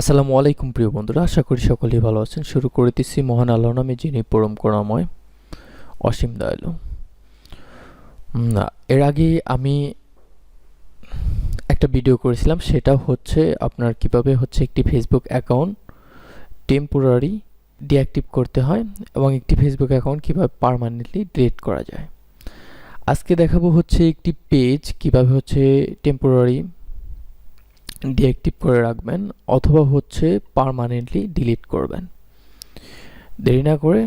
আসসালামু আলাইকুম প্রিয় বন্ধুরা, আশা করি সকলেই ভালো আছেন। শুরু করিতেছি মহান আল্লাহর নামে, যিনি পরম করুণাময়, অসীম দয়ালু। এর আগে আমি একটা ভিডিও করেছিলাম, সেটা হচ্ছে আপনার কিভাবে একটি ফেসবুক অ্যাকাউন্ট টেম্পোরারি ডিঅ্যাক্টিভ করতে হয় এবং একটি ফেসবুক অ্যাকাউন্ট কিভাবে পার্মানেন্টলি ডিলিট করা যায়। আজকে দেখাবো একটি পেজ কিভাবে টেম্পোরারি ডিঅ্যাক্টিভ করে রাখবেন অথবা পার্মানেন্টলি ডিলিট করবেন। দেরি না করে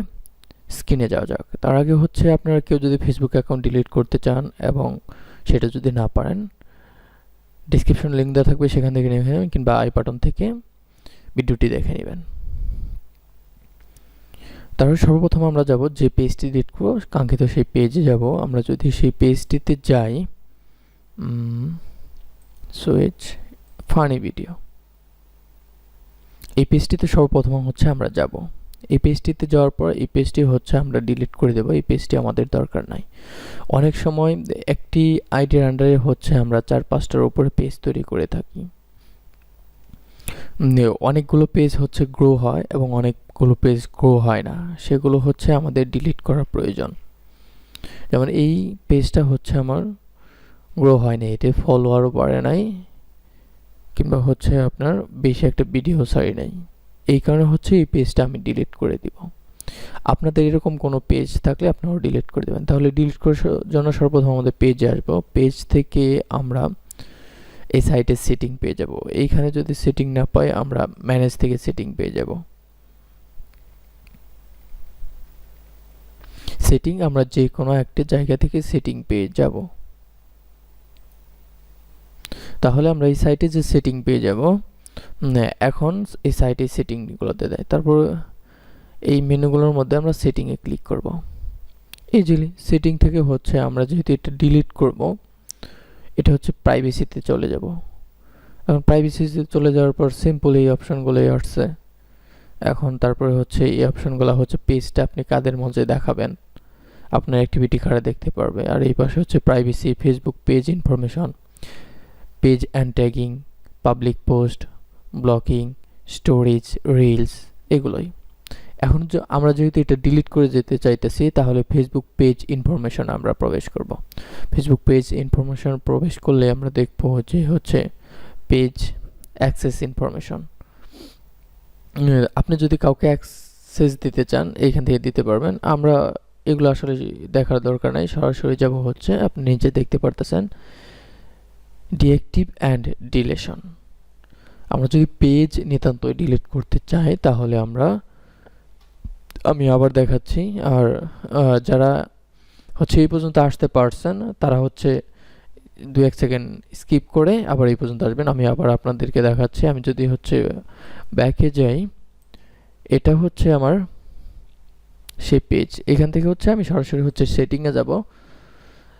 স্ক্রিনে যাওয়া যাক। তার আগে আপনারা কেউ যদি ফেসবুক অ্যাকাউন্ট ডিলিট করতে চান এবং সেটা যদি না পারেন, ডেসক্রিপশন লিঙ্ক দেওয়া থাকবে, সেখান থেকে নিয়ে নেবেন কিংবা আই বাটন থেকে ভিডিওটি দেখে নেবেন। তারপরে সর্বপ্রথম আমরা যাব যে পেজটি ডিলিট করব, কাঙ্ক্ষিত সেই পেজে যাব। আমরা যদি সেই পেজটিতে যাই, সুইচ ফানি ভিডিও, এই পেজটিতে সর্বপ্রথম আমরা যাব। এই পেজটিতে যাওয়ার পর এই পেজটি আমরা ডিলিট করে দেব। এই পেজটি আমাদের দরকার নাই। অনেক সময় একটি আইডির আন্ডারে আমরা 4-5টার উপরে পেজ তৈরি করে থাকি। অনেকগুলো পেজ গ্রো হয় এবং অনেকগুলো পেজ গ্রো হয় না, সেগুলো আমাদের ডিলিট করা প্রয়োজন। যেমন এই পেজটা আমার গ্রো হয়নি, এতে ফলোয়ারও বাড়ে নাই কিংবা আপনার বেশি একটা ভিডিও ছাড়ি নাই। এই কারণে এই পেজটা আমি ডিলিট করে দিব। আপনাদের এরকম কোনো পেজ থাকলে আপনারাও ডিলিট করে দেবেন। তাহলে ডিলিট করার জন্য সর্বপ্রথম আমাদের পেজে আসবো। পেজ থেকে আমরা এই সাইটের সেটিং পেয়ে যাব। এইখানে যদি সেটিং না পাই, আমরা ম্যানেজ থেকে সেটিং পেয়ে যাব। সেটিং আমরা যে কোনো একটা জায়গা থেকে সেটিং পেয়ে যাব। তাহলে আমরা এই সাইটে যে সেটিং পেয়ে যাব। এখন এই সাইটে সেটিংগুলোতে দেয়, তারপর এই মেনুগুলোর মধ্যে আমরা সেটিংয়ে ক্লিক করব। ইজিলি সেটিং থেকে আমরা যেহেতু এটা ডিলিট করব, এটা প্রাইভেসিতে চলে যাব। এখন প্রাইভেসিতে চলে যাওয়ার পর সিম্পল এই অপশনগুলোই আসছে। এখন তারপরে এই অপশনগুলো পেজটা আপনি কাদের মধ্যে দেখাবেন, আপনার অ্যাক্টিভিটি কার্ডে দেখতে পারবে। আর এই পাশে privacy, Facebook page information, page and tagging, public post, blocking, storage, reels, এগুলোই। এখন আমরা যেহেতু এটা ডিলিট করে যেতে চাইতেছি, তাহলে ফেসবুক পেজ ইনফরমেশন আমরা প্রবেশ করব। ফেসবুক পেজ ইনফরমেশন প্রবেশ করলে আমরা দেখব যে পেজ অ্যাক্সেস ইনফরমেশন। আপনি যদি কাউকে অ্যাক্সেস দিতে চান, এইখান থেকে দিতে পারবেন। আমরা এগুলো আসলে দেখার দরকার নাই, সরাসরি যাব আপনি নিচে দেখতে পারতেছেন ডিঅ্যাক্টিভ অ্যান্ড ডিলেশন। আমরা যদি পেজ নিতান্তই ডিলিট করতে চাই, তাহলে আমি আবার দেখাচ্ছি। আর যারা এই পর্যন্ত আসতে পারছেন, তারা 2-1 সেকেন্ড স্কিপ করে আবার এই পর্যন্ত আসবেন। আমি আবার আপনাদেরকে দেখাচ্ছি। আমি যদি ব্যাকে যাই, এটা আমার সেই পেজ। এখান থেকে আমি সরাসরি সেটিংয়ে যাব।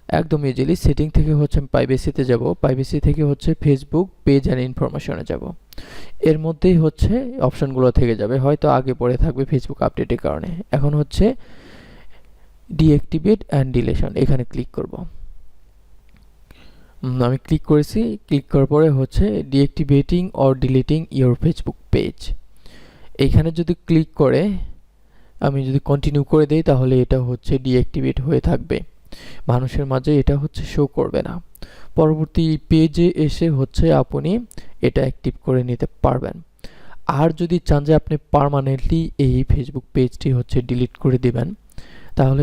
একদম ইজিলি সেটিং থেকে আমি প্রাইভেসিতে যাব। প্রাইভেসি থেকে ফেসবুক পেজ অ্যান্ড ইনফরমেশনে যাব। এর মধ্যেই অপশনগুলো থেকে যাবে, হয়তো আগে পরে থাকবে ফেসবুক আপডেটের কারণে। এখন ডিঅ্যাক্টিভেট অ্যান্ড ডিলেশন, এখানে ক্লিক করব। আমি ক্লিক করেছি। ক্লিক করার পরে deactivating or deleting your Facebook page. এইখানে যদি ক্লিক করে আমি যদি কন্টিনিউ করে দেই, তাহলে এটা ডিঅ্যাক্টিভেট হয়ে থাকবে, মানুষের মাঝে এটা শো করবে না। পরবর্তী পেজে এসে আপনি এটা অ্যাক্টিভ করে নিতে পারবেন। আর যদি চান যে আপনি পার্মানেন্টলি এই ফেসবুক পেজটি ডিলিট করে দিবেন, তাহলে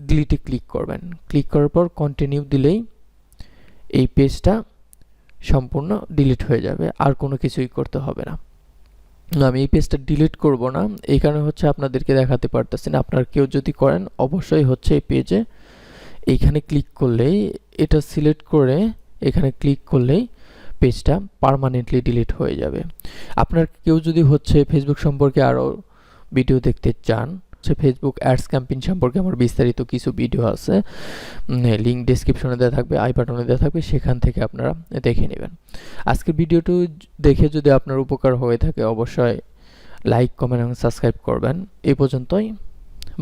ডিলিটে ক্লিক করবেন। ক্লিক করার পর কন্টিনিউ দিলেই এই পেজটা সম্পূর্ণ ডিলিট হয়ে যাবে, আর কোনো কিছুই করতে হবে না। আমি এই পেজটা ডিলিট করব না, এই কারণে আপনাদেরকে দেখাতে পারতেছি না। আপনার কেউ যদি করেন, অবশ্যই এই পেজে এইখানে ক্লিক করলেই, এটা সিলেক্ট করে এখানে ক্লিক করলেই পেজটা পার্মানেন্টলি ডিলিট হয়ে যাবে। আপনার কেউ যদি ফেসবুক সম্পর্কে আরও ভিডিও দেখতে চান, ফেসবুক অ্যাডস ক্যাম্পেইন সম্পর্কে আমার বিস্তারিত কিছু ভিডিও আছে, লিঙ্ক ডেসক্রিপশনে দেওয়া থাকবে, আই বাটনে দেওয়া থাকবে, সেখান থেকে আপনারা দেখে নেবেন। আজকের ভিডিওটি দেখে যদি আপনার উপকার হয়ে থাকে, অবশ্যই লাইক, কমেন্ট এবং সাবস্ক্রাইব করবেন। এই পর্যন্তই।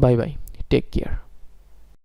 Bye bye, take care.